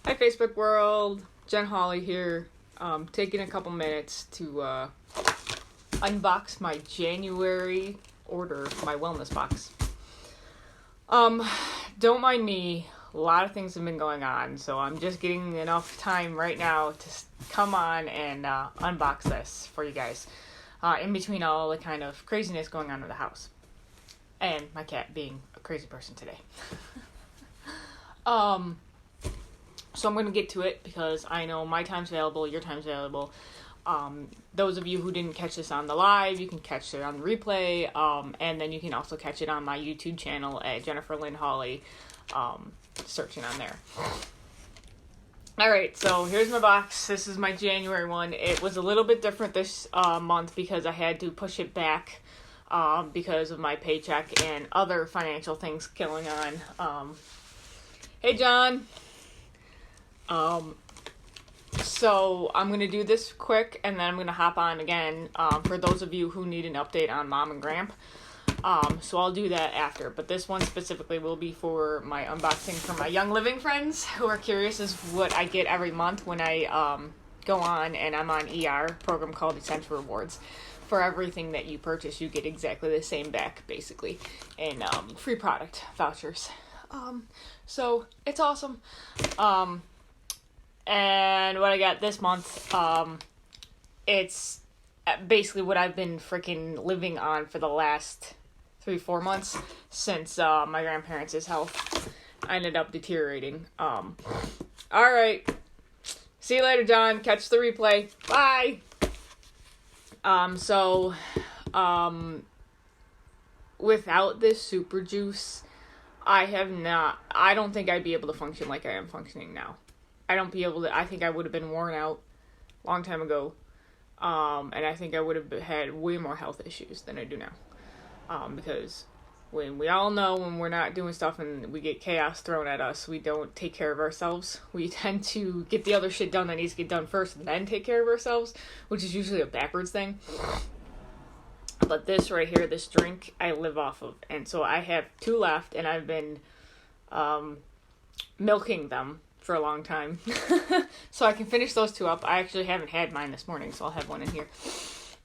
Hi Facebook world, Jen Hawley here, taking a couple minutes to unbox my January order, my wellness box. Don't mind me, a lot of things have been going on, so I'm just getting enough time right now to come on and unbox this for you guys, in between all the kind of craziness going on in the house, and my cat being a crazy person today. So I'm going to get to it because I know my time's available, your time's available. Those of you who didn't catch this on the live, you can catch it on the replay, and then you can also catch it on my YouTube channel at Jennifer Lynn Hawley, searching on there. Alright, so here's my box. This is my January one. It was a little bit different this month because I had to push it back because of my paycheck and other financial things going on. Hey, John. So I'm going to do this quick and then I'm going to hop on again, for those of you who need an update on Mom and Gramp. So I'll do that after, but this one specifically will be for my unboxing for my Young Living friends who are curious as what I get every month when I, go on and I'm on ER, program called Essential Rewards. For everything that you purchase, you get exactly the same back, basically, and, free product vouchers. So it's awesome. And what I got this month, it's basically what I've been freaking living on for the last 3-4 months since, my grandparents' health ended up deteriorating. Alright. See you later, John. Catch the replay. Bye! Without this super juice, I don't think I'd be able to function like I am functioning now. I think I would have been worn out a long time ago. And I think I would have had way more health issues than I do now. Because we all know when we're not doing stuff and we get chaos thrown at us, we don't take care of ourselves. We tend to get the other shit done that needs to get done first and then take care of ourselves, which is usually a backwards thing. But this right here, this drink, I live off of. And so I have 2 left and I've been, milking them for a long time. So I can finish those 2 up. I actually haven't had mine this morning, so I'll have one in here.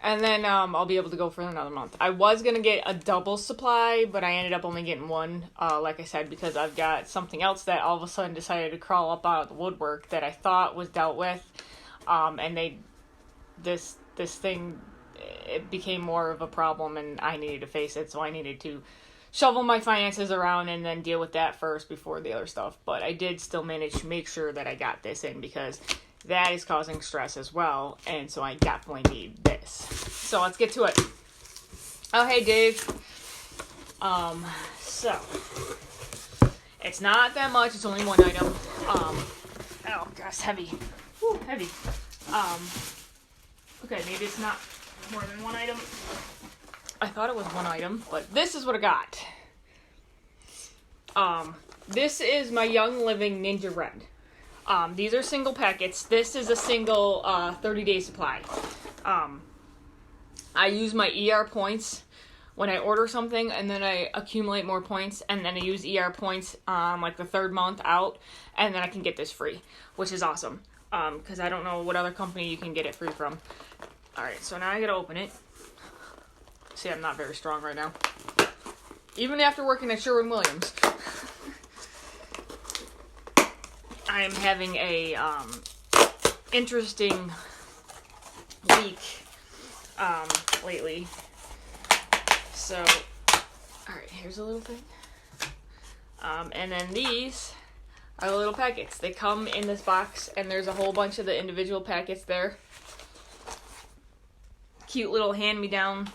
And then I'll be able to go for another month. I was going to get a double supply, but I ended up only getting one, like I said, because I've got something else that all of a sudden decided to crawl up out of the woodwork that I thought was dealt with. And this thing, it became more of a problem and I needed to face it, so I needed to shovel my finances around and then deal with that first before the other stuff. But I did still manage to make sure that I got this in because that is causing stress as well, and so I definitely need this. So let's get to it. Oh, hey, Dave. So it's not that much. It's only one item. Oh gosh, heavy. Whew, heavy. Okay, maybe it's not more than one item. I thought it was one item, but this is what I got. This is my Young Living Ninja Red. These are single packets. This is a single 30-day supply. I use my ER points when I order something, and then I accumulate more points, and then I use ER points like the 3rd month out, and then I can get this free, which is awesome. Because I don't know what other company you can get it free from. Alright, so now I gotta open it. See, I'm not very strong right now. Even after working at Sherwin-Williams. I am having a interesting week lately. So, alright, here's a little thing. And then these are the little packets. They come in this box, and there's a whole bunch of the individual packets there. Cute little hand-me-down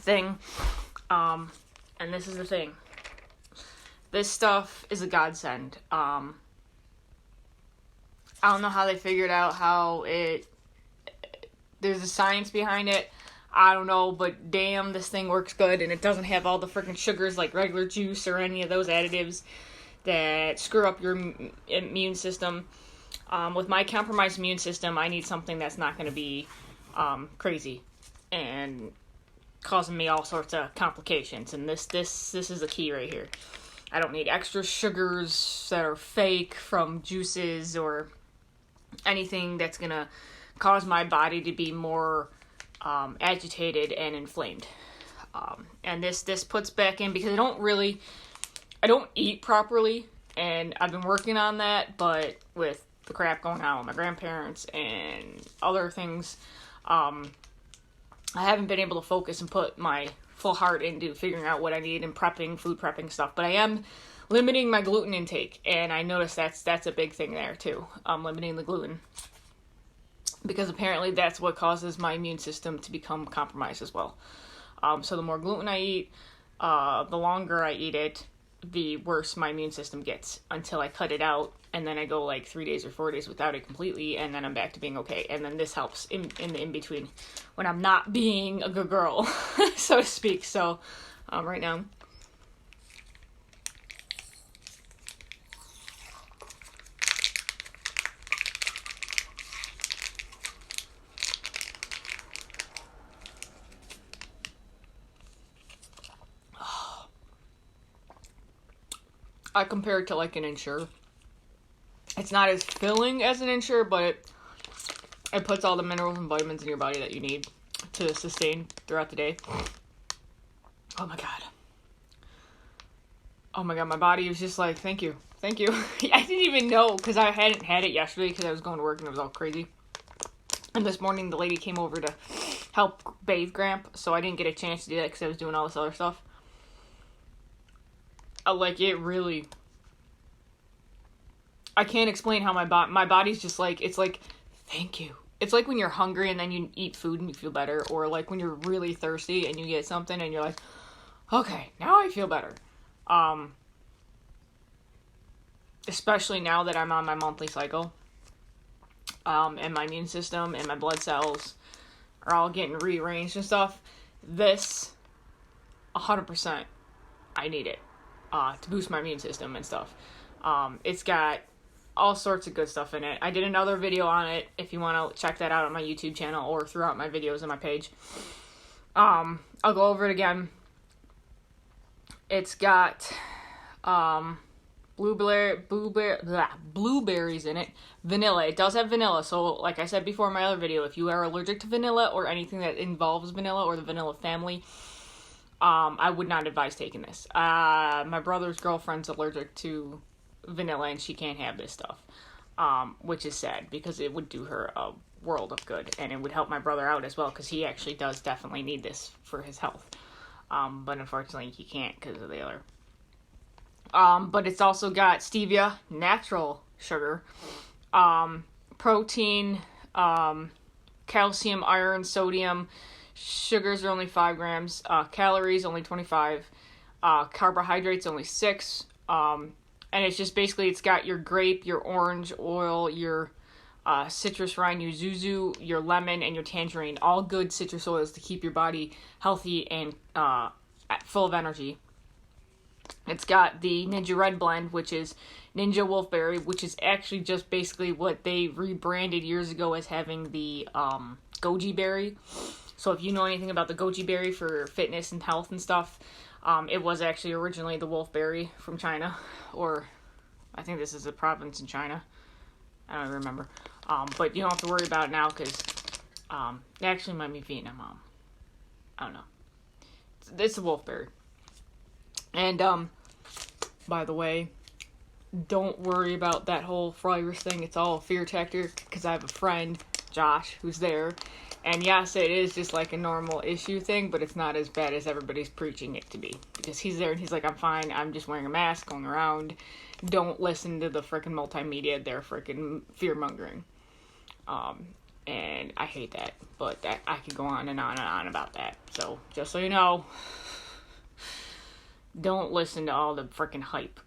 thing. And this is the thing. This stuff is a godsend. I don't know how they figured out there's a science behind it. I don't know, but damn, this thing works good, and it doesn't have all the freaking sugars like regular juice or any of those additives that screw up your immune system. With my compromised immune system, I need something that's not going to be crazy and causing me all sorts of complications, and this is the key right here. I don't need extra sugars that are fake from juices or anything that's going to cause my body to be more agitated and inflamed. And this puts back in, because I don't eat properly, and I've been working on that, but with the crap going on with my grandparents and other things, I haven't been able to focus and put my full heart into figuring out what I need and food prepping stuff. But I am limiting my gluten intake, and I noticed that's a big thing there too. Limiting the gluten, because apparently that's what causes my immune system to become compromised as well. So the more gluten I eat, the longer I eat it, the worse my immune system gets, until I cut it out, and then I go like 3 days or 4 days without it completely, and then I'm back to being okay. And then this helps in the in-between when I'm not being a good girl, so to speak. So right now, I compare it to like an Ensure. It's not as filling as an Ensure, but it puts all the minerals and vitamins in your body that you need to sustain throughout the day. Oh my god. Oh my god, my body was just like, thank you. Thank you. I didn't even know, because I hadn't had it yesterday because I was going to work and it was all crazy. And this morning the lady came over to help bathe Gramp, so I didn't get a chance to do that because I was doing all this other stuff. Like, it really... I can't explain how my body's just like, it's like, thank you. It's like when you're hungry and then you eat food and you feel better, or like when you're really thirsty and you get something and you're like, okay, now I feel better. Especially now that I'm on my monthly cycle, and my immune system and my blood cells are all getting rearranged and stuff. This, 100%, I need it, to boost my immune system and stuff. It's got all sorts of good stuff in it. I did another video on it if you want to check that out on my YouTube channel or throughout my videos on my page. I'll go over it again. It's got blueberries in it, vanilla. It does have vanilla, so like I said before in my other video, if you are allergic to vanilla or anything that involves vanilla or the vanilla family, I would not advise taking this. My brother's girlfriend's allergic to vanilla and she can't have this stuff, which is sad because it would do her a world of good, and it would help my brother out as well because he actually does definitely need this for his health, but unfortunately he can't because of the other. But it's also got stevia, natural sugar, protein, calcium, iron, sodium. Sugars are only 5 grams, calories only 25, carbohydrates only 6, and it's just basically, it's got your grape, your orange oil, your citrus rind, your yuzu, your lemon, and your tangerine, all good citrus oils to keep your body healthy and full of energy. It's got the Ninja Red blend, which is Ninja Wolfberry, which is actually just basically what they rebranded years ago as having the goji berry. So if you know anything about the goji berry for fitness and health and stuff, it was actually originally the wolfberry from China, or I think this is a province in China. I don't remember. But you don't have to worry about it now because it actually might be Vietnam. I don't know. It's a wolfberry. And by the way, don't worry about that whole virus thing. It's all a fear tactic because I have a friend, Josh, who's there. And yes, it is just like a normal issue thing, but it's not as bad as everybody's preaching it to be. Because he's there and he's like, I'm fine, I'm just wearing a mask, going around. Don't listen to the frickin' multimedia, they're frickin' fear-mongering. And I hate that, but I could go on and on and on about that. So, just so you know, don't listen to all the frickin' hype.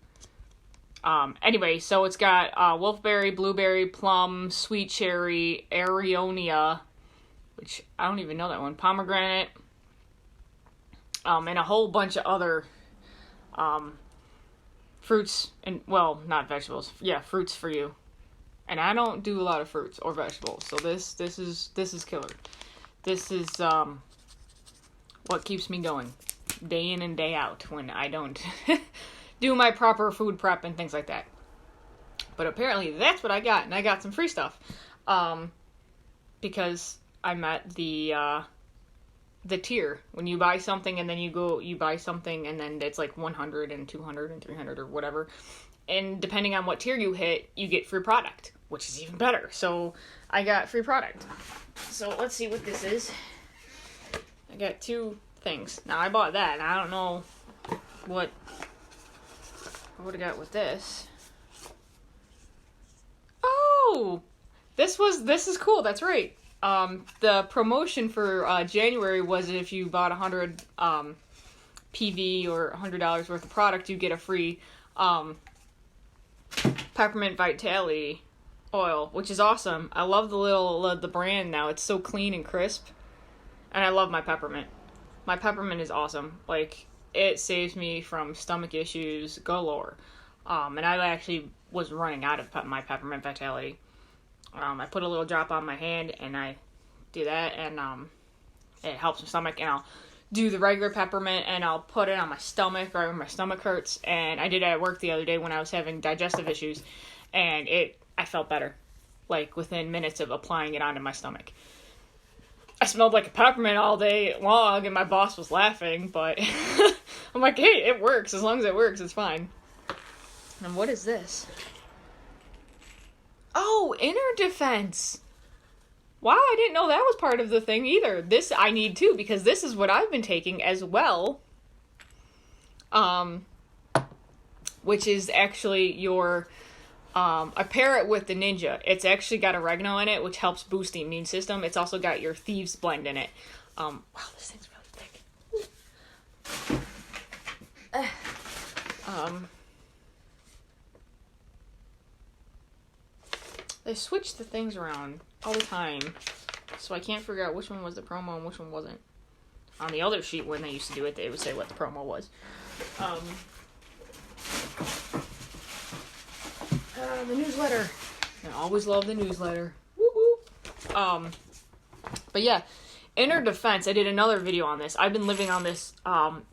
Anyway, so it's got wolfberry, blueberry, plum, sweet cherry, areonia, which I don't even know that one, pomegranate, and a whole bunch of other fruits, and, well, not vegetables, yeah, fruits for you. And I don't do a lot of fruits or vegetables, so this is killer. This is what keeps me going day in and day out when I don't do my proper food prep and things like that. But apparently that's what I got, and I got some free stuff. Because I'm at the tier. When you buy something and then you buy something and then it's like 100 and 200 and 300 or whatever. And depending on what tier you hit, you get free product, which is even better. So I got free product. So let's see what this is. I got 2 things. Now I bought that, and I don't know what I would have got with this. Oh! This is cool, that's right. The promotion for January was if you bought 100 PV or $100 worth of product, you get a free peppermint vitality oil, which is awesome. I love the brand now. It's so clean and crisp, and I love my peppermint. My peppermint is awesome. Like, it saves me from stomach issues galore. And I actually was running out of my peppermint vitality. I put a little drop on my hand, and I do that, and it helps my stomach. And I'll do the regular peppermint, and I'll put it on my stomach right when my stomach hurts. And I did it at work the other day when I was having digestive issues, and I felt better, like within minutes of applying it onto my stomach. I smelled like a peppermint all day long, and my boss was laughing, but I'm like, hey, it works. As long as it works, it's fine. And what is this? Oh, inner defense. Wow, I didn't know that was part of the thing either. This I need too, because this is what I've been taking as well. Which is actually your, I pair it with the Ninja. It's actually got oregano in it, which helps boost the immune system. It's also got your Thieves blend in it. Wow, this thing's really thick. They switch the things around all the time, so I can't figure out which one was the promo and which one wasn't. On the other sheet, when they used to do it, they would say what the promo was. The newsletter. I always love the newsletter. Woo-hoo. But yeah, inner defense. I did another video on this. I've been living on this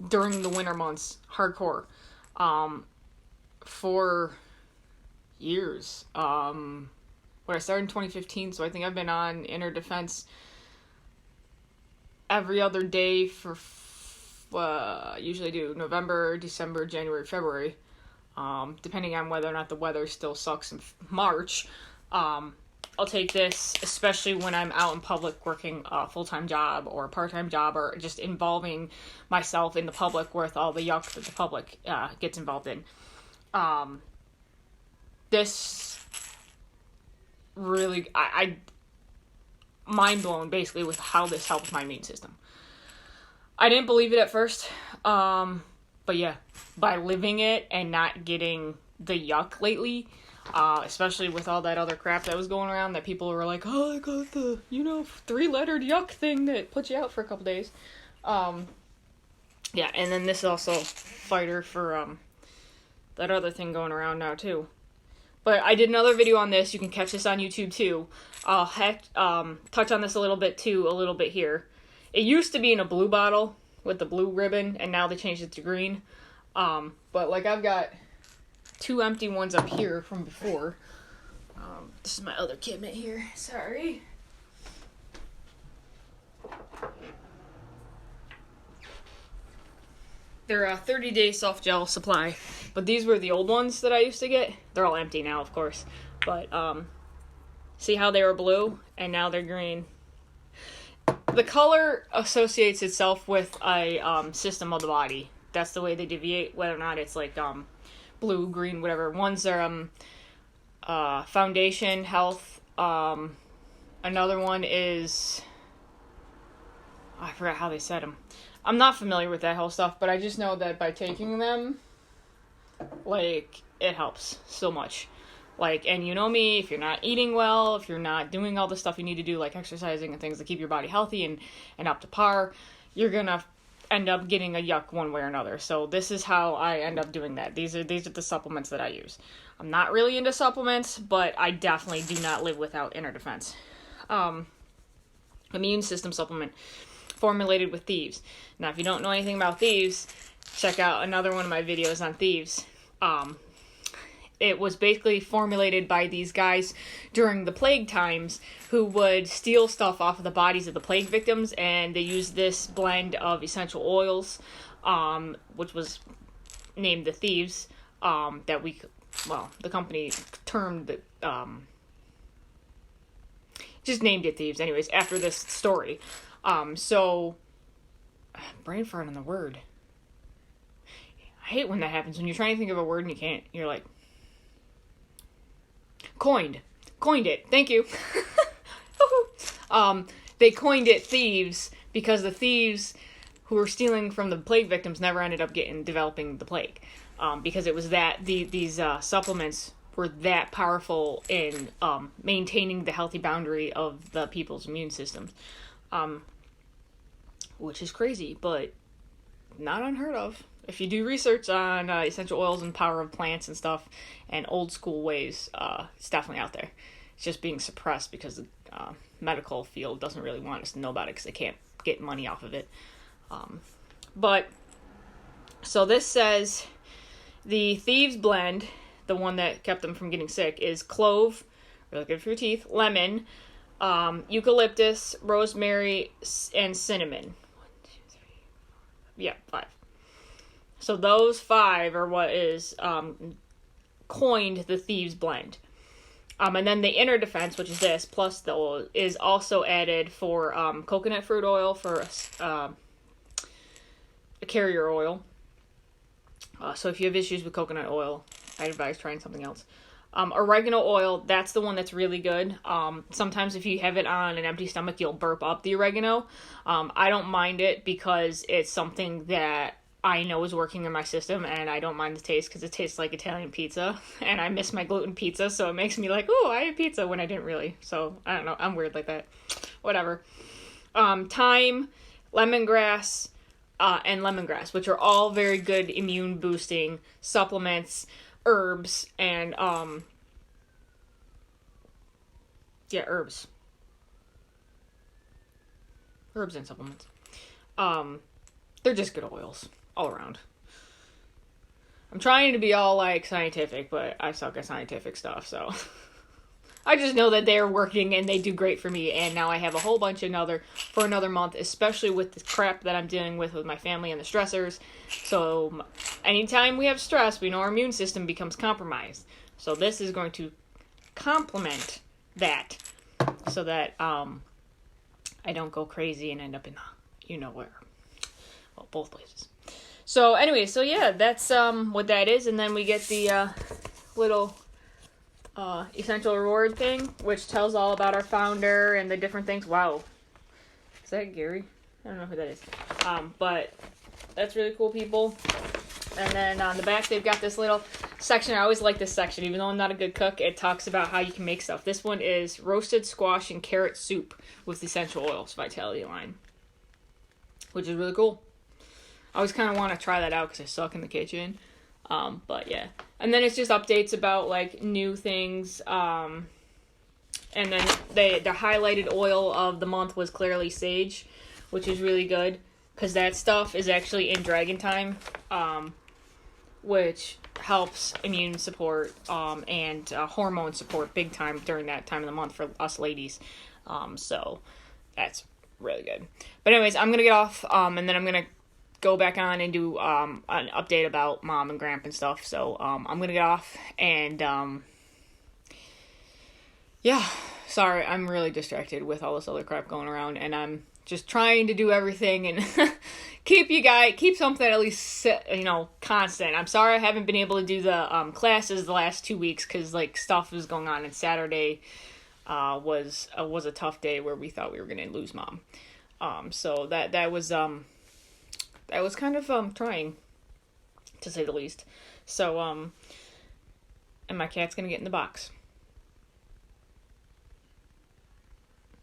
during the winter months, hardcore, for years. I started in 2015, so I think I've been on inner defense every other day for usually do November, December, January, February, depending on whether or not the weather still sucks in March. I'll take this, especially when I'm out in public working a full-time job or a part-time job, or just involving myself in the public with all the yuck that the public gets involved in. This really, I mind blown basically with how this helps my immune system. I didn't believe it at first, but yeah, by living it and not getting the yuck lately, especially with all that other crap that was going around that people were like, oh, I got the, 3-lettered yuck thing that puts you out for a couple days. Yeah, and then this is also fighter for that other thing going around now too. But I did another video on this. You can catch this on YouTube too. I'll touch on this a little bit here. It used to be in a blue bottle with the blue ribbon, and now they changed it to green. But like I've got 2 empty ones up here from before. This is my other kit mitt here. Sorry. They're a 30-day soft gel supply. But these were the old ones that I used to get. They're all empty now, of course. But, see how they were blue? And now they're green. The color associates itself with a system of the body. That's the way they deviate, whether or not it's like blue, green, whatever. One's are foundation, health. Another one is... I forgot how they said them. I'm not familiar with that whole stuff, but I just know that by taking them, like, it helps so much. Like, and you know me, if you're not eating well, if you're not doing all the stuff you need to do, like exercising and things to keep your body healthy and up to par, you're gonna end up getting a yuck one way or another. So this is how I end up doing that. These are the supplements that I use. I'm not really into supplements, but I definitely do not live without inner defense. Immune system supplement formulated with Thieves. Now, if you don't know anything about Thieves, check out another one of my videos on Thieves. It was basically formulated by these guys during the plague times who would steal stuff off of the bodies of the plague victims, and they used this blend of essential oils, which was named the Thieves, the company termed it, just named it Thieves anyways, after this story. Brain fart on the word. I hate when that happens, when you're trying to think of a word and you can't, you're like, coined it, thank you. They coined it Thieves because the thieves who were stealing from the plague victims never ended up developing the plague, because it was that these supplements were that powerful in maintaining the healthy boundary of the people's immune systems, which is crazy, but not unheard of. If you do research on essential oils and power of plants and stuff and old school ways, it's definitely out there. It's just being suppressed because the medical field doesn't really want us to know about it because they can't get money off of it. So this says the Thieves blend, the one that kept them from getting sick, is clove, really good for your teeth, lemon, eucalyptus, rosemary, and cinnamon. 1, 2, 3, 4. Yeah, 5. So those 5 are what is coined the Thieves blend. And then the inner defense, which is this, plus the oil, is also added for coconut fruit oil, for a carrier oil. So if you have issues with coconut oil, I'd advise trying something else. Oregano oil, that's the one that's really good. Sometimes if you have it on an empty stomach, you'll burp up the oregano. I don't mind it because it's something that I know is working in my system, and I don't mind the taste because it tastes like Italian pizza, and I miss my gluten pizza, so it makes me like, oh, I ate pizza when I didn't really. So, I don't know, I'm weird like that. Whatever. Thyme, lemongrass, and lemongrass, which are all very good immune boosting supplements, herbs, and, herbs. Herbs and supplements. They're just good oils all around. I'm trying to be all like scientific, but I suck at scientific stuff, so I just know that they're working and they do great for me, and now I have a whole bunch for another month, especially with the crap that I'm dealing with my family and the stressors. So anytime we have stress, we know our immune system becomes compromised. So this is going to complement that so that I don't go crazy and end up in you know where. Well, both places. So anyway, that's what that is, and then we get the little essential reward thing, which tells all about our founder and the different things. Wow, is that Gary? I don't know who that is. But that's really cool, people. And then on the back, they've got this little section. I always like this section, even though I'm not a good cook. It talks about how you can make stuff. This one is roasted squash and carrot soup with essential oils, Vitality line, which is really cool. I always kind of want to try that out because I suck in the kitchen. But yeah. And then it's just updates about like new things. And then the highlighted oil of the month was clearly sage, which is really good because that stuff is actually in Dragon Time, which helps immune support and hormone support big time during that time of the month for us ladies. So that's really good. But anyways, I'm going to get off and then I'm going to go back on and do an update about Mom and Grandpa and stuff. So I'm gonna get off and sorry, I'm really distracted with all this other crap going around, and I'm just trying to do everything and keep something at least constant. I'm sorry I haven't been able to do the classes the last 2 weeks because like stuff was going on, and Saturday was a tough day where we thought we were gonna lose Mom. So that was kind of trying, to say the least. So and my cat's gonna get in the box.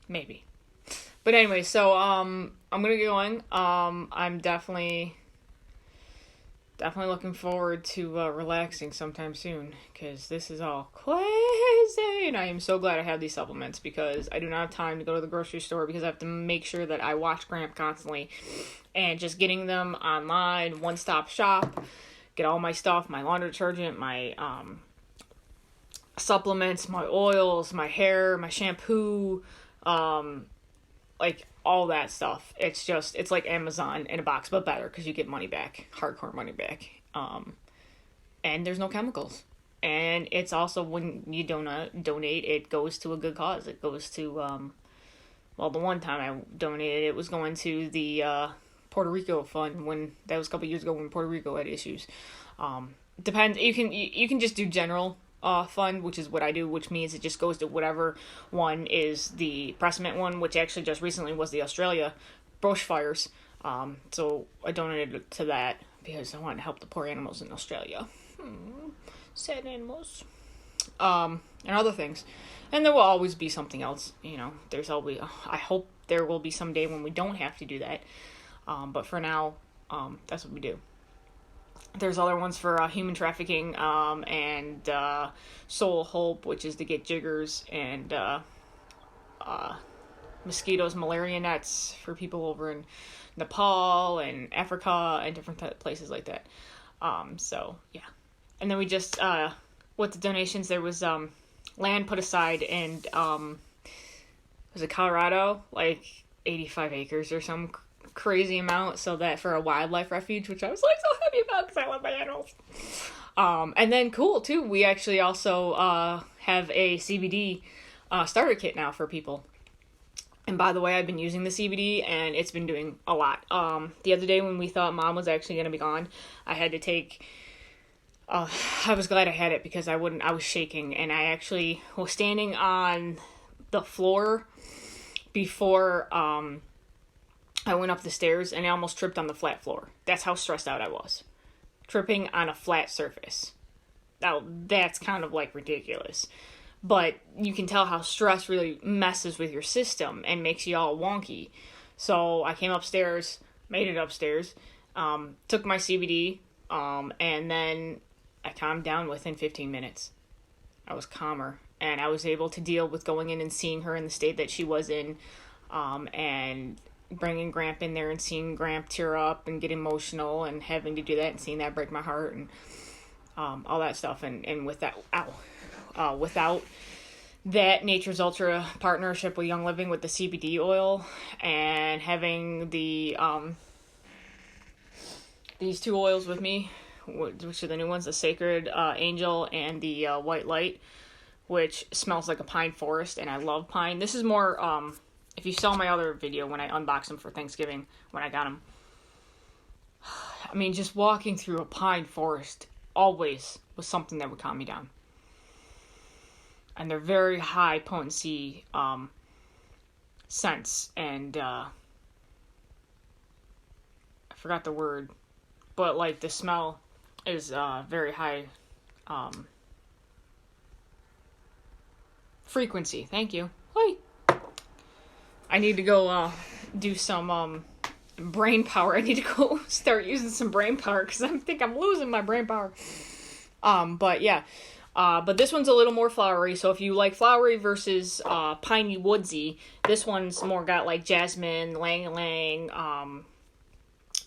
Maybe. But anyway, so I'm gonna get going. I'm definitely looking forward to relaxing sometime soon, because this is all crazy, and I am so glad I have these supplements, because I do not have time to go to the grocery store, because I have to make sure that I watch Gramp constantly, and just getting them online, one-stop shop, get all my stuff, my laundry detergent, my supplements, my oils, my hair, my shampoo, like all that stuff. It's like Amazon in a box, but better because you get money back, hardcore money back. And there's no chemicals. And it's also, when you donate, it goes to a good cause. It goes to, well, the one time I donated, it was going to the Puerto Rico fund, when that was a couple years ago when Puerto Rico had issues. Depends. You can just do general fund, which is what I do, which means it just goes to whatever one is the precedent one, which actually just recently was the Australia bushfires. So I donated to that because I wanted to help the poor animals in Australia. Sad animals. And other things. And there will always be something else, there's always, I hope there will be some day when we don't have to do that. But for now, that's what we do. There's other ones for human trafficking, and Soul Hope, which is to get jiggers, and mosquitoes, malaria nets for people over in Nepal and Africa and different places like that. So, yeah. And then we just, with the donations, there was land put aside in, was it Colorado? Like 85 acres or some crazy amount, so that for a wildlife refuge, which I was like so happy about because I love my animals. And then cool too, we actually also have a CBD starter kit now for people. And by the way, I've been using the CBD and it's been doing a lot. The other day when we thought Mom was actually going to be gone, I had to take, I was glad I had it because I was shaking, and I actually was standing on the floor before I went up the stairs, and I almost tripped on the flat floor. That's how stressed out I was. Tripping on a flat surface. Now, that's kind of like ridiculous. But you can tell how stress really messes with your system and makes you all wonky. So I came upstairs, made it upstairs, took my CBD, and then I calmed down within 15 minutes. I was calmer, and I was able to deal with going in and seeing her in the state that she was in, and bringing Gramp in there and seeing Gramp tear up and get emotional and having to do that and seeing that break my heart and all that stuff. And with that, without that Nature's Ultra partnership with Young Living with the CBD oil and having the these two oils with me, which are the new ones, the Sacred Angel and the White Light, which smells like a pine forest, and I love pine. This is more, if you saw my other video when I unboxed them for Thanksgiving, when I got them, I mean, just walking through a pine forest always was something that would calm me down. And they're very high potency scents, and I forgot the word, but like the smell is very high frequency. Thank you. Wait. I need to go do some brain power. I need to go start using some brain power because I think I'm losing my brain power. But yeah. But this one's a little more flowery. So if you like flowery versus piney woodsy, this one's more got like jasmine, lang-lang,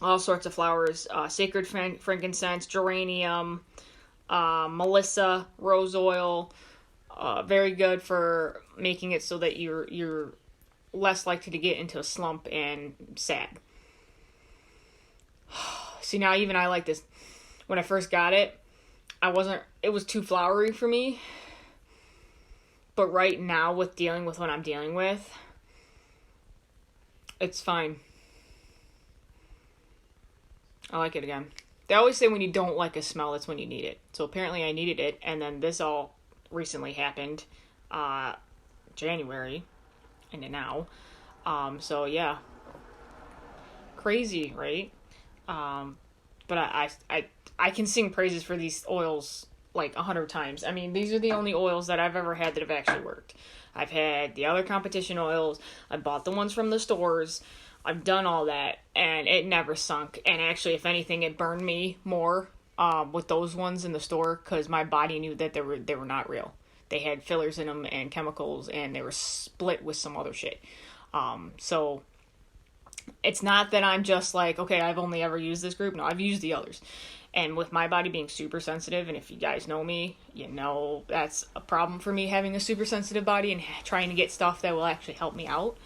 all sorts of flowers. Sacred frankincense, geranium, melissa, rose oil. Very good for making it so that you're less likely to get into a slump and sad. See, now even I like this. When I first got it, it was too flowery for me. But right now, with dealing with what I'm dealing with, it's fine. I like it again. They always say when you don't like a smell, that's when you need it. So apparently I needed it, and then this all recently happened, January, into now. So yeah. Crazy, right? But I can sing praises for these oils like 100 times. I mean, these are the only oils that I've ever had that have actually worked. I've had the other competition oils. I bought the ones from the stores. I've done all that, and it never sunk. And actually, if anything, it burned me more with those ones in the store because my body knew that they were not real. They had fillers in them and chemicals, and they were split with some other shit. So it's not that I'm just like, okay, I've only ever used this group. No, I've used the others. And with my body being super sensitive, and if you guys know me, you know that's a problem for me, having a super sensitive body and trying to get stuff that will actually help me out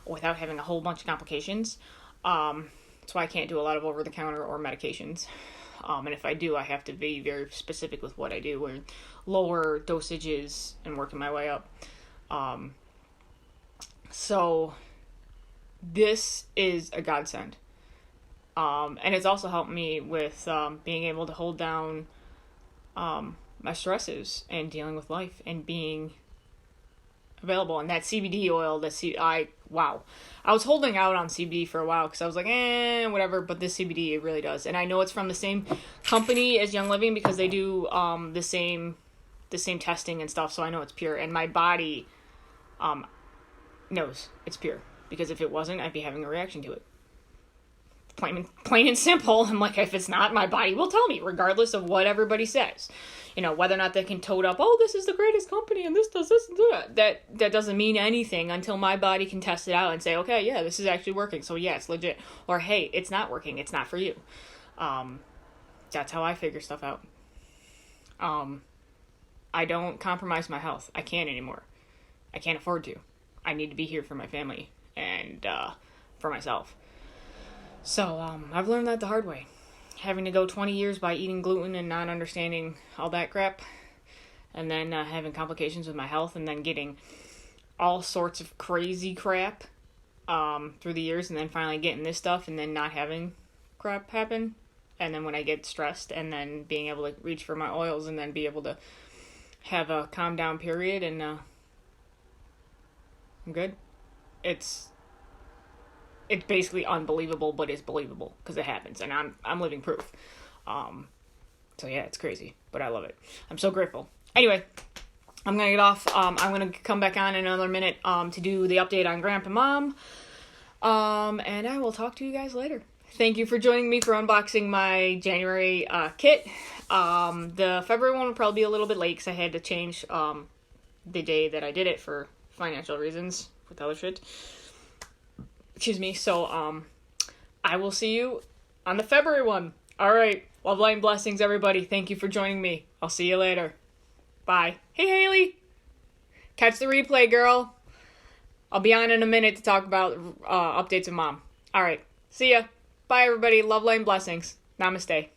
without having a whole bunch of complications. That's why I can't do a lot of over-the-counter or medications. And if I do, I have to be very specific with what I do, and lower dosages and working my way up. So this is a godsend. And it's also helped me with being able to hold down my stresses and dealing with life and being available. And that CBD oil, wow. I was holding out on CBD for a while because I was like, whatever. But this CBD, it really does. And I know it's from the same company as Young Living because they do the same testing and stuff. So I know it's pure. And my body knows it's pure. Because if it wasn't, I'd be having a reaction to it. Plain and simple. I'm like, if it's not, my body will tell me, regardless of what everybody says. You know, whether or not they can tote up, oh, this is the greatest company and this does this and that. That doesn't mean anything until my body can test it out and say, okay, yeah, this is actually working. So yeah, it's legit. Or hey, it's not working. It's not for you. That's how I figure stuff out. I don't compromise my health. I can't anymore. I can't afford to. I need to be here for my family and for myself. So, I've learned that the hard way. Having to go 20 years by eating gluten and not understanding all that crap. And then having complications with my health and then getting all sorts of crazy crap through the years. And then finally getting this stuff and then not having crap happen. And then when I get stressed and then being able to reach for my oils and then be able to have a calm down period and I'm good. It's basically unbelievable, but it's believable because it happens, and I'm living proof. So yeah, it's crazy, but I love it. I'm so grateful. Anyway, I'm gonna get off. I'm gonna come back on in another minute to do the update on Grandpa and Mom. And I will talk to you guys later. Thank you for joining me for unboxing my January kit. The February one will probably be a little bit late because I had to change the day that I did it for financial reasons with other shit. Excuse me. So, I will see you on the February one. All right. Love, light, and blessings, everybody. Thank you for joining me. I'll see you later. Bye. Hey, Haley. Catch the replay, girl. I'll be on in a minute to talk about updates with Mom. All right. See ya. Bye, everybody. Love, light, and blessings. Namaste.